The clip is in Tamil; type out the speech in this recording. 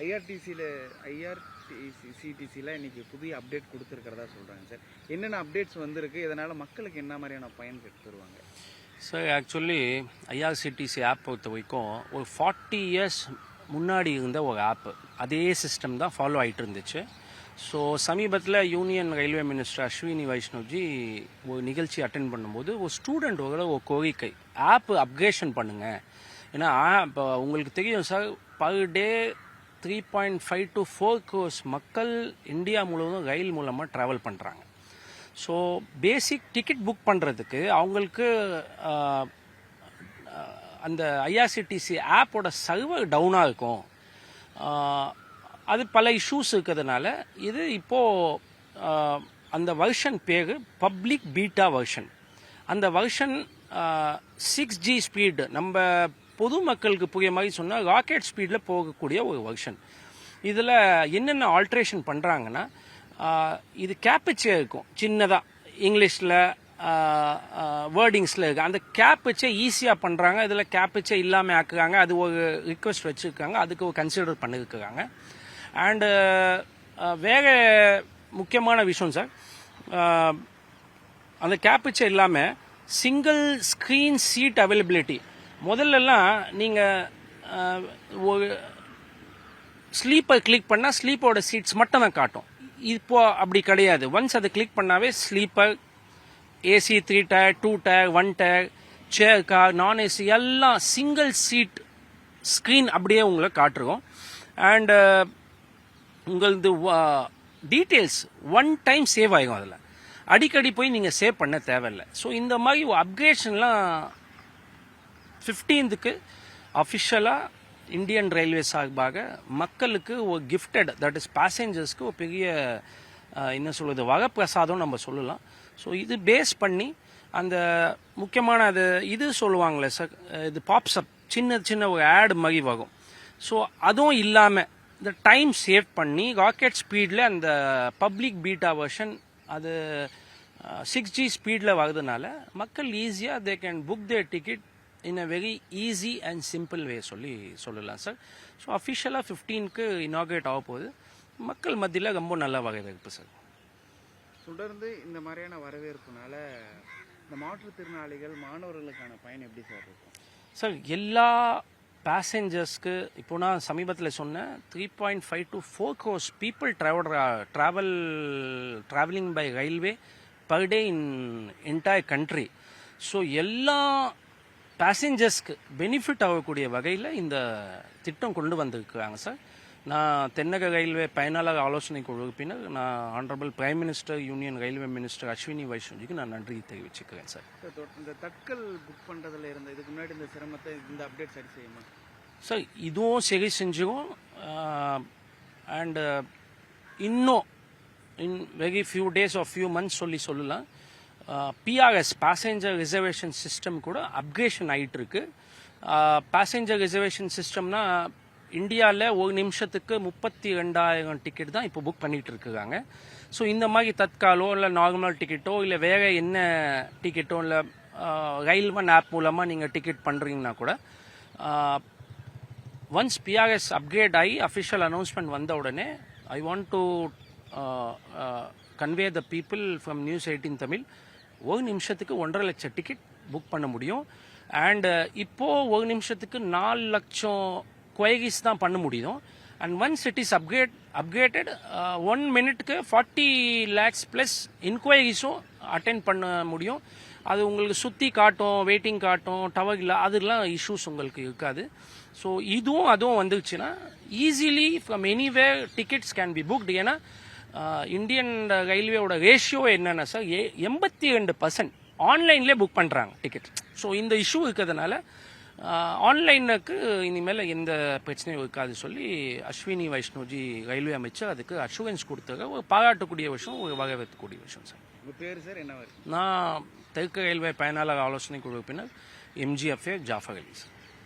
ஐஆர்சிடிசியில் இன்னைக்கு புதிய அப்டேட் கொடுத்துருக்கிறதா சொல்கிறாங்க சார். என்னென்ன அப்டேட்ஸ் வந்திருக்கு, இதனால் மக்களுக்கு என்ன மாதிரியான பயன் பெற்று தருவாங்க சார்? ஆக்சுவலி ஐஆர்சிடிசி ஆப் பொறுத்த வரைக்கும் ஒரு 40 இயர்ஸ் முன்னாடி இருந்த ஒரு ஆப்பு, அதே சிஸ்டம் தான் ஃபாலோ ஆகிட்டு இருந்துச்சு. ஸோ சமீபத்தில் union railway minister Ashwini Vaishnawji ஒரு நிகழ்ச்சி அட்டென்ட் பண்ணும்போது ஒரு ஸ்டூடெண்ட்டோட ஒரு கோரிக்கை, ஆப்பு அப்கிரேஷன் பண்ணுங்கள். ஏன்னா இப்போ உங்களுக்கு தெரியும் sir, per day 3.5 to 4 crores மக்கள் இந்தியா முழுவதும் ரயில் மூலமாக ட்ராவல் பண்ணுறாங்க. ஸோ பேசிக் டிக்கெட் புக் பண்ணுறதுக்கு அவங்களுக்கு அந்த ஐஆர்சிடிசி ஆப்போட சர்வர் டவுனாக இருக்கும். அது பல இஷ்யூஸ் இருக்கிறதுனால இது இப்போது அந்த வெர்ஷன் பேர் பப்ளிக் பீட்டா வெர்ஷன். அந்த வெர்ஷன் 6G ஸ்பீடு, நம்ம பொதுமக்களுக்கு புரிய மாதிரி சொன்னால் ராக்கெட் ஸ்பீடில் போகக்கூடிய ஒரு வெர்ஷன். இதில் என்னென்ன ஆல்ட்ரேஷன் பண்ணுறாங்கன்னா, இது கேப்பிச்சே இருக்கும் சின்னதாக, இங்கிலீஷில் வேர்டிங்ஸில் இருக்குது. அந்த கேப்பிச்சே ஈஸியாக பண்ணுறாங்க. இதில் கேப்பிச்சே இல்லாமல் ஆக்குறாங்க. அது ஒரு ரிக்வெஸ்ட் வச்சுருக்காங்க, அதுக்கு ஒரு கன்சிடர் பண்ணியிருக்கிறாங்க. அண்டு வேறு முக்கியமான விஷயம் சார், அந்த கேப்பிச்சே இல்லாமல் சிங்கிள் ஸ்க்ரீன் சீட் அவைலபிலிட்டி. முதல்லலாம் நீங்கள் ஒரு ஸ்லீப்பர் கிளிக் பண்ணால் ஸ்லீப்பரோட சீட்ஸ் மட்டும் தான் காட்டும். இப்போது அப்படி கிடையாது. ஒன்ஸ் அதை கிளிக் பண்ணாவே sleeper, AC 3 tier, 2 tier, 1 tier, chair, car, non AC எல்லாம் சிங்கிள் சீட் ஸ்க்ரீன் அப்படியே உங்களை காட்டுறோம். அண்டு உங்களது டீட்டெயில்ஸ் ஒன் டைம் சேவ் ஆகும். அதில் அடிக்கடி போய் நீங்கள் சேவ் பண்ண தேவையில்லை. ஸோ இந்த மாதிரி அப்கிரேஷன்லாம் 15க்கு அஃபிஷியலாக இந்தியன் ரயில்வே சார்பாக மக்களுக்கு ஒரு கிஃப்டட், தட் இஸ் பேசஞ்சர்ஸ்க்கு ஒரு பெரிய என்ன சொல்கிறது, வரப்பிரசாதம் நம்ம சொல்லலாம். ஸோ இது பேஸ் பண்ணி அந்த முக்கியமான அது இது சொல்லுவாங்களே சார், இது பாப்ஸ் அப், சின்ன சின்ன ஒரு ஆட் மாதிரி வரும். ஸோ அதுவும் இல்லாமல் இந்த டைம் சேவ் பண்ணி ராக்கெட் ஸ்பீடில் அந்த பப்ளிக் பீட்டா வெர்ஷன் அது 6G ஸ்பீடில் வர்றதுனால மக்கள் ஈஸியாக they can book their ticket in a very easy and simple way சொல்லலாம் சார். ஸோ அஃபிஷியலாக 15க்கு இனாக்ரேட் ஆக போகுது. மக்கள் மத்தியில் ரொம்ப நல்ல வரவேற்பு சார். தொடர்ந்து இந்த மாதிரியான வரவேற்புனால இந்த மாற்றுத்திறனாளிகள் மாணவர்களுக்கான பயன் எப்படி சார் இருக்கும் சார்? எல்லா பேசஞ்சர்ஸ்க்கு இப்போ நான் சமீபத்தில் சொன்னேன், 3.5 to 4 crores people travelling by railway per day in entire country. So எல்லா பேசஞ்சர்ஸ்க்கு பெனிஃபிட் ஆகக்கூடிய வகையில் இந்த திட்டம் கொண்டு வந்திருக்கிறாங்க சார். நான் தென்னக ரயில்வே பயனாளர் ஆலோசனை குழு உறுப்பினர், நான் honourable prime minister, union railway minister Ashwini வைஷ்ணவ்ஜிக்கு நான் நன்றி தெரிவிச்சுக்கிறேன் சார். இந்த தட்கல் புக் பண்ணுறதுல இருந்த இதுக்கு முன்னாடி இந்த சிரமத்தை இந்த அப்டேட் சரி செய்யுமா சார்? இதுவும் சரி செஞ்சுக்கும். அண்டு இன்னும் in very few days of few months சொல்லலாம், பிஆர்எஸ் பேசஞ்சர் ரிசர்வேஷன் சிஸ்டம் கூட அப்கிரேஷன் ஆகிட்டு இருக்கு. பேசஞ்சர் ரிசர்வேஷன் சிஸ்டம்னா இந்தியாவில் ஒரு நிமிஷத்துக்கு 32,000 டிக்கெட் தான் இப்போ புக் பண்ணிகிட்டு இருக்காங்க. ஸோ இந்த மாதிரி தற்காலோ இல்லை நார்மல் டிக்கெட்டோ இல்லை வேறு என்ன டிக்கெட்டோ இல்லை ரயில்வன் ஆப் மூலமாக நீங்கள் டிக்கெட் பண்ணுறீங்கன்னா கூட ஒன்ஸ் பிஆர்எஸ் அப்கிரேட் ஆகி அஃபிஷியல் அனௌன்ஸ்மெண்ட் வந்த உடனே I want to convey the people from news 18 Tamil, ஒரு நிமிஷத்துக்கு 1.5 லட்சம் டிக்கெட் புக் பண்ண முடியும். அண்டு இப்போது ஒரு நிமிஷத்துக்கு 4 லட்சம் queries தான் பண்ண முடியும். And once it is upgraded 1 மினிட்க்கு 40 lakhs ப்ளஸ் இன்கொயரிஸும் அட்டென்ட் பண்ண முடியும். அது உங்களுக்கு சுற்றி காட்டும், வெயிட்டிங் காட்டும், டவர் இல்லை, அதெல்லாம் இஷ்யூஸ் உங்களுக்கு இருக்காது. ஸோ இதுவும் அதுவும் வந்துச்சுன்னா easily from anywhere tickets can be booked. ஏன்னா இந்தியன் ரயில்வேயோட ரேஷியோ என்னென்னா சார், 82% ஆன்லைன்லேயே புக் பண்ணுறாங்க டிக்கெட். ஸோ இந்த இஷ்யூ இருக்கிறதுனால ஆன்லைனுக்கு இனிமேல் எந்த பிரச்சனையும் இருக்காது சொல்லி அஸ்வினி வைஷ்ணவ்ஜி ரயில்வே அமைச்சர் அதுக்கு அஷூரன்ஸ் கொடுத்தது ஒரு பாராட்டக்கூடிய விஷயம், ஒரு வரவேற்கக்கூடிய விஷயம் சார். உங்கள் பேர் சார் என்ன? நான் தெற்கு ரயில்வே பயனாளர் ஆலோசனை குழு உறுப்பினர் MGFA ஜாஃபர் அலி சார்.